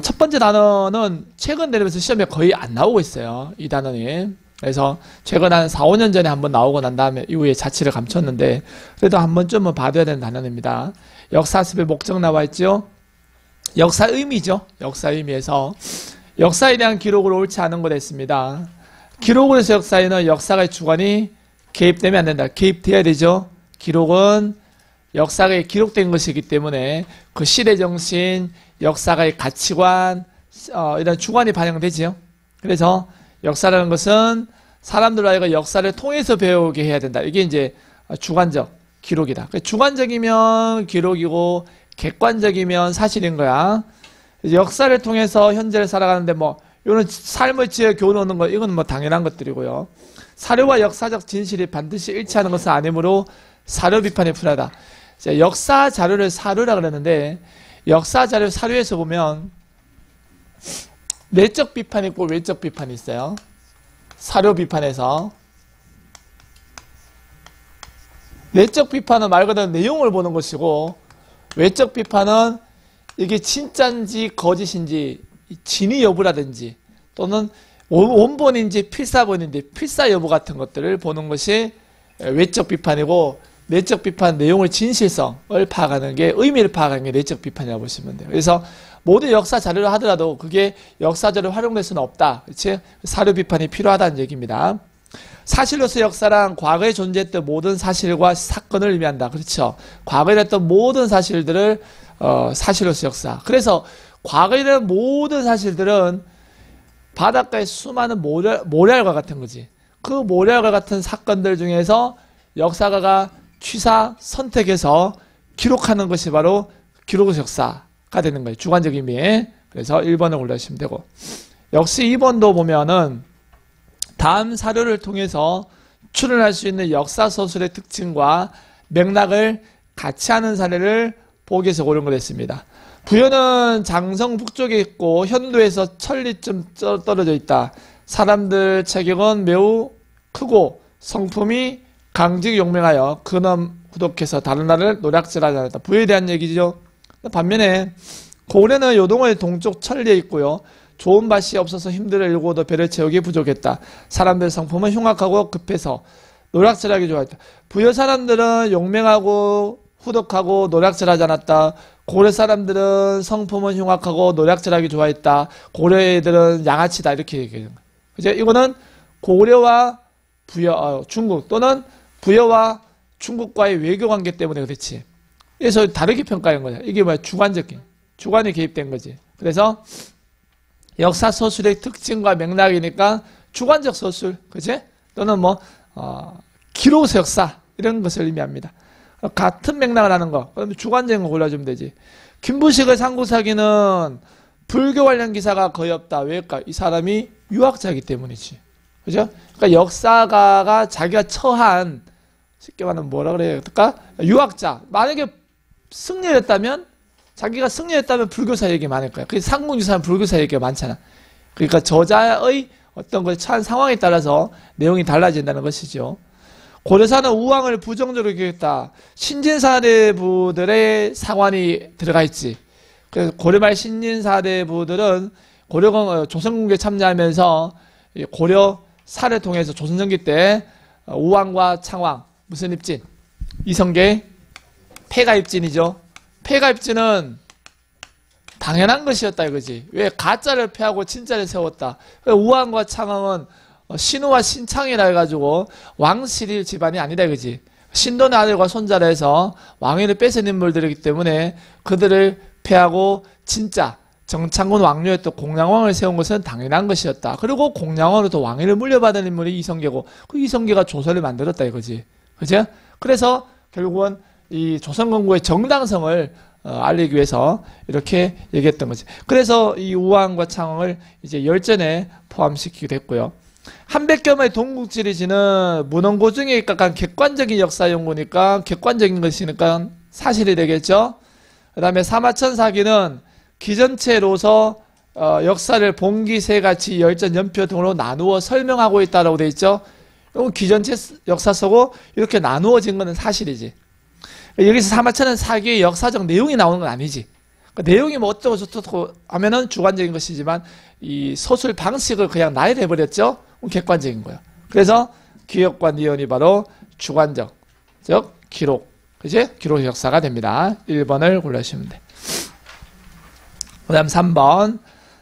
첫 번째 단어는 최근 되면서 시험에 거의 안 나오고 있어요. 이 단어는. 그래서 최근 한 4, 5년 전에 한번 나오고 난 다음에 이후에 자취를 감췄는데 그래도 한 번쯤은 봐둬야 되는 단어입니다. 역사습의 목적 나와 있죠. 역사 의미죠. 역사 의미에서 역사에 대한 기록으로 옳지 않은 것 했습니다. 기록으로 해서 역사에는 역사의 주관이 개입되면 안 된다. 개입돼야 되죠. 기록은 역사가 기록된 것이기 때문에 그 시대 정신, 역사가의 가치관, 이런 주관이 반영되지요. 그래서 역사라는 것은 사람들로 하여금 역사를 통해서 배우게 해야 된다. 이게 이제 주관적 기록이다. 주관적이면 기록이고 객관적이면 사실인 거야. 역사를 통해서 현재를 살아가는데 뭐 이거는 삶의 지혜 교훈 오는 거 이건 뭐 당연한 것들이고요. 사료와 역사적 진실이 반드시 일치하는 것은 아니므로 사료 비판이 필요하다. 역사 자료를 사료라 그러는데 역사 자료 사료에서 보면 내적 비판이 있고 외적 비판이 있어요. 사료 비판에서 내적 비판은 말 그대로 내용을 보는 것이고 외적 비판은 이게 진짜인지 거짓인지 진위 여부라든지 또는 원본인지 필사본인지 필사 여부 같은 것들을 보는 것이 외적 비판이고 내적 비판 내용의 진실성을 파악하는 게 의미를 파악하는 게 내적 비판이라고 보시면 돼요. 그래서 모든 역사 자료를 하더라도 그게 역사 자료로 활용될 수는 없다. 그렇지? 사료 비판이 필요하다는 얘기입니다. 사실로서 역사란 과거에 존재했던 모든 사실과 사건을 의미한다. 그렇죠? 과거에 있었던 모든 사실들을 사실로서 역사. 그래서 과거에 대한 모든 사실들은 바닷가의 수많은 모래알과 같은 거지. 그 모래알과 같은 사건들 중에서 역사가가 취사 선택해서 기록하는 것이 바로 기록의 역사가 되는 거예요. 주관적 의미에. 그래서 1번을 골라주시면 되고 역시 2번도 보면은 다음 사료를 통해서 추론할 수 있는 역사서술의 특징과 맥락을 같이 하는 사례를 보기 위해서 고른 걸 했습니다. 부여는 장성 북쪽에 있고 현도에서 천리쯤 떨어져 있다. 사람들 체격은 매우 크고 성품이 강직 용맹하여 근엄 후독해서 다른 나라를 노략질하지 않았다. 부여에 대한 얘기죠. 반면에 고려는 요동의 동쪽 천리에 있고요. 좋은 밭이 없어서 힘들어 일고도 배를 채우기 부족했다. 사람들 성품은 흉악하고 급해서 노략질하기 좋아했다. 부여 사람들은 용맹하고 후덕하고 노략질하지 않았다. 고려 사람들은 성품은 흉악하고 노략질하기 좋아했다. 고려 애들은 양아치다. 이렇게 얘기해요. 그죠? 이거는 고려와 부여, 중국 또는 부여와 중국과의 외교 관계 때문에 그렇지. 그래서 다르게 평가한 거야. 이게 뭐야? 주관이 개입된 거지. 그래서 역사 서술의 특징과 맥락이니까 주관적 서술, 그치? 또는 뭐, 기록의 역사, 이런 것을 의미합니다. 같은 맥락을 하는 거, 그럼 주관적인 거 골라주면 되지. 김부식의 삼국사기는 불교 관련 기사가 거의 없다. 왜일까? 이 사람이 유학자이기 때문이지. 그죠? 그러니까 역사가가 자기가 처한, 쉽게 말하면 뭐라 그래야 될까? 유학자. 만약에 자기가 승려였다면 불교사 얘기 많을 거야. 그 삼국유사는 불교사 얘기가 많잖아. 그러니까 저자의 어떤 걸 처한 상황에 따라서 내용이 달라진다는 것이죠. 고려사는 우왕을 부정적으로 기억했다. 신진사대부들의 사관이 들어가 있지. 그래서 고려말 신진사대부들은 조선공개에 참여하면서 고려사를 통해서 조선전기 때 우왕과 창왕, 무슨 입진? 이성계, 폐가 입진이죠. 폐가 입진은 당연한 것이었다 이거지. 왜 가짜를 폐하고 진짜를 세웠다. 우왕과 창왕은 신우와 신창이라 해가지고 왕실일 집안이 아니다 이거지. 신돈의 아들과 손자라 해서 왕위를 뺏은 인물들이기 때문에 그들을 폐하고 진짜 정창군 왕료였던 공양왕을 세운 것은 당연한 것이었다. 그리고 공양왕으로부터 왕위를 물려받은 인물이 이성계고 그 이성계가 조선을 만들었다 이거지. 그죠? 그래서 결국은 이 조선건국의 정당성을 알리기 위해서 이렇게 얘기했던 거지. 그래서 이 우왕과 창왕을 이제 열전에 포함시키기도 했고요. 한백겸의 동국지리지는 문헌고 중에 입각한 객관적인 역사 연구니까 객관적인 것이니까 사실이 되겠죠. 그 다음에 사마천사기는 기전체로서 역사를 봉기세같이 열전 연표 등으로 나누어 설명하고 있다고 되어 있죠. 기전체 역사서고 이렇게 나누어진 것은 사실이지. 여기서 사마천은 사기의 역사적 내용이 나오는 건 아니지. 그러니까 내용이 뭐 어쩌고 저쩌고 하면은 주관적인 것이지만 이 서술 방식을 그냥 나열해 버렸죠. 객관적인 거예요. 그래서 기억과 니은이 바로 주관적, 즉 기록, 그치? 기록 역사가 됩니다. 1번을 골라주시면 돼. 그 다음 3번.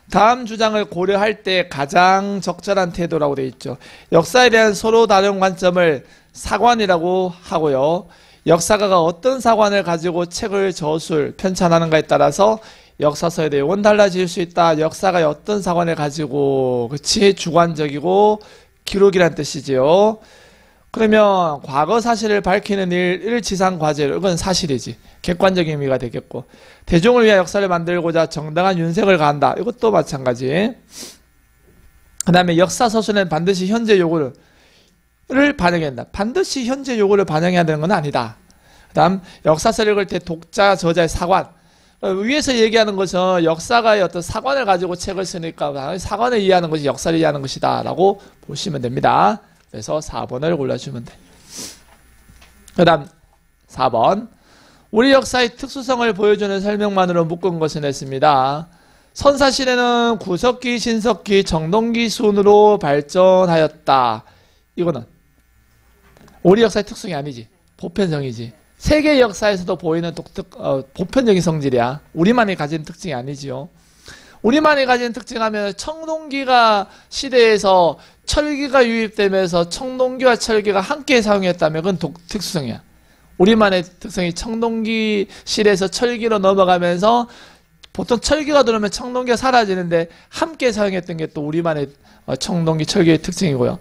다음 주장을 고려할 때 가장 적절한 태도라고 되어 있죠. 역사에 대한 서로 다른 관점을 사관이라고 하고요. 역사가가 어떤 사관을 가지고 책을 저술, 편찬하는가에 따라서 역사서의 내용은 달라질 수 있다. 역사가 어떤 사관을 가지고, 그치? 주관적이고 기록이란 뜻이지요. 그러면 과거 사실을 밝히는 일치상 과제로, 이건 사실이지. 객관적인 의미가 되겠고, 대중을 위한 역사를 만들고자 정당한 윤색을 가한다. 이것도 마찬가지. 그 다음에 역사 서술은 반드시 현재 요구를 반영해야 한다. 반드시 현재 요구를 반영해야 되는 건 아니다. 그 다음 역사서를 읽을 때 독자, 저자의 사관. 위에서 얘기하는 것은 역사가의 어떤 사관을 가지고 책을 쓰니까 사관을 이해하는 것이 역사를 이해하는 것이다 라고 보시면 됩니다. 그래서 4번을 골라주면 돼. 그 다음 4번. 우리 역사의 특수성을 보여주는 설명만으로 묶은 것은 했습니다. 선사시대는 구석기, 신석기, 정동기 순으로 발전하였다. 이거는 우리 역사의 특성이 아니지. 보편성이지. 세계 역사에서도 보이는 보편적인 성질이야. 우리만이 가진 특징이 아니지요. 우리만이 가진 특징하면 청동기가 시대에서 철기가 유입되면서 청동기와 철기가 함께 사용했다면 그건 특수성이야. 우리만의 특성이 청동기 시대에서 철기로 넘어가면서 보통 철기가 들어오면 청동기가 사라지는데 함께 사용했던 게 또 우리만의 청동기 철기의 특징이고요.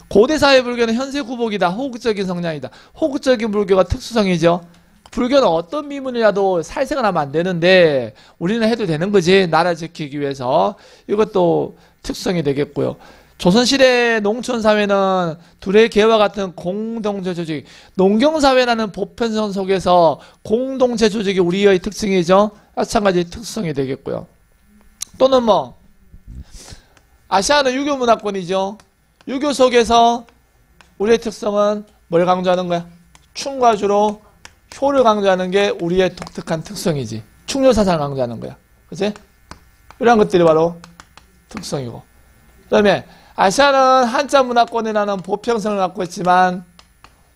고대 사회 불교는 현세 구복이다. 호국적인 성향이다. 호국적인 불교가 특수성이죠. 불교는 어떤 미문이라도 살생을 하면 안 되는데 우리는 해도 되는 거지. 나라 지키기 위해서. 이것도 특수성이 되겠고요. 조선시대 농촌사회는 둘의 개와 같은 공동체 조직, 농경사회라는 보편성 속에서 공동체 조직이 우리의 특징이죠. 마찬가지 특수성이 되겠고요. 또는 뭐 아시아는 유교 문화권이죠. 유교 속에서 우리의 특성은 뭘 강조하는 거야? 충과 주로 효를 강조하는 게 우리의 독특한 특성이지. 충효사상을 강조하는 거야. 그치? 이런 것들이 바로 특성이고. 그 다음에 아시아는 한자 문화권이라는 보편성을 갖고 있지만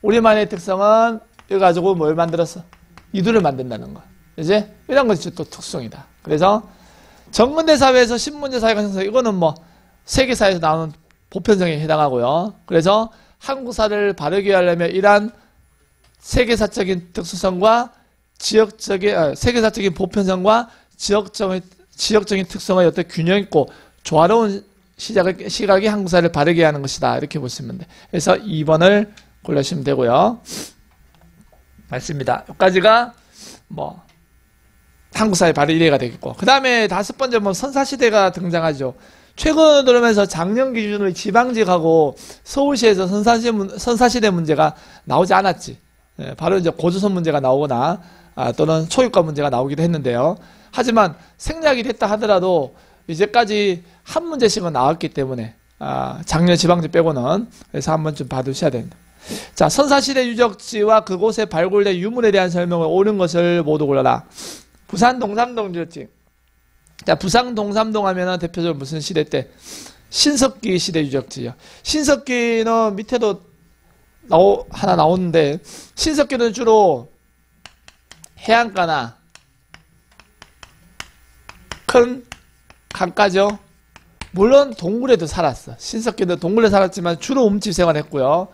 우리만의 특성은 이거 가지고 뭘 만들었어? 이두를 만든다는 거야. 그치? 이런 것이 또 특성이다. 그래서 정근대 사회에서 신문제 사회가 생성, 이거는 뭐 세계사에서 나오는 보편성에 해당하고요. 그래서 한국사를 바르게 하려면 이러한 세계사적인 특수성과 세계사적인 보편성과 지역적인 특성의 어떤 균형 있고 조화로운 시각이 한국사를 바르게 하는 것이다. 이렇게 보시면 돼. 그래서 2번을 골라주시면 되고요. 맞습니다. 여기까지가 뭐 한국사의 바로 이해가 되겠고, 그 다음에 5번째 뭐 선사시대가 등장하죠. 최근 들어오면서 작년 기준으로 지방직하고 서울시에서 선사시대 문제가 나오지 않았지. 바로 이제 고조선 문제가 나오거나 또는 초유가 문제가 나오기도 했는데요. 하지만 생략이 됐다 하더라도 이제까지 한 문제씩은 나왔기 때문에 작년 지방직 빼고는, 그래서 한 번쯤 봐두셔야 됩니다. 자, 선사시대 유적지와 그곳에 발굴된 유물에 대한 설명을 옳은 것을 모두 골라라. 부산 동삼동 유적지. 자, 부산 동삼동 하면은 대표적으로 무슨 시대 때? 신석기 시대 유적지요. 신석기는 밑에도 하나 나오는데, 신석기는 주로 해안가나 큰 강가죠. 물론 동굴에도 살았어. 신석기도 동굴에 살았지만 주로 움집 생활했고요.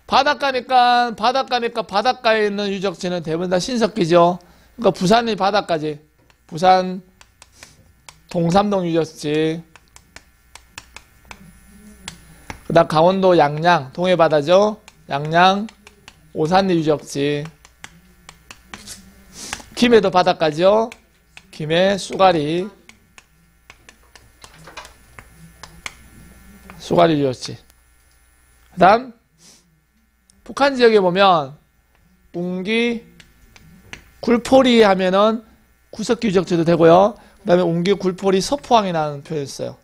바닷가니까 바닷가에 있는 유적지는 대부분 다 신석기죠. 그러니까 부산이 바닷가지. 부산 동삼동 유적지. 그 다음 강원도 양양 동해바다죠. 양양 오산리 유적지. 김해도 바닷가죠. 김해 쏘가리 유적지. 그 다음 북한 지역에 보면 웅기 굴포리 하면은 구석기 유적지도 되고요. 그 다음에 웅기 굴포리 서포항이라는 표현이 있어요.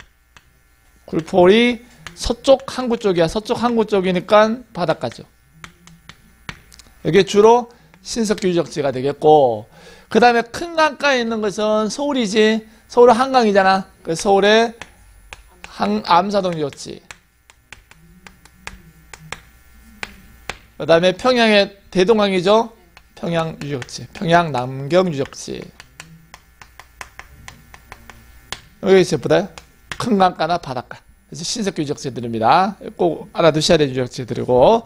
굴포리 서쪽 항구 쪽이야. 서쪽 항구 쪽이니까 바닷가죠. 이게 주로 신석기 유적지가 되겠고, 그 다음에 큰 강가에 있는 것은 서울이지. 서울은 한강이잖아. 그래서 서울의 암사동 유적지. 그 다음에 평양의 대동강이죠. 평양 유적지. 평양 남경 유적지. 여기 있어보다 큰 강가나 바닷가. 그래서 신석기 유적지들입니다. 꼭 알아두셔야 될 유적지들이고,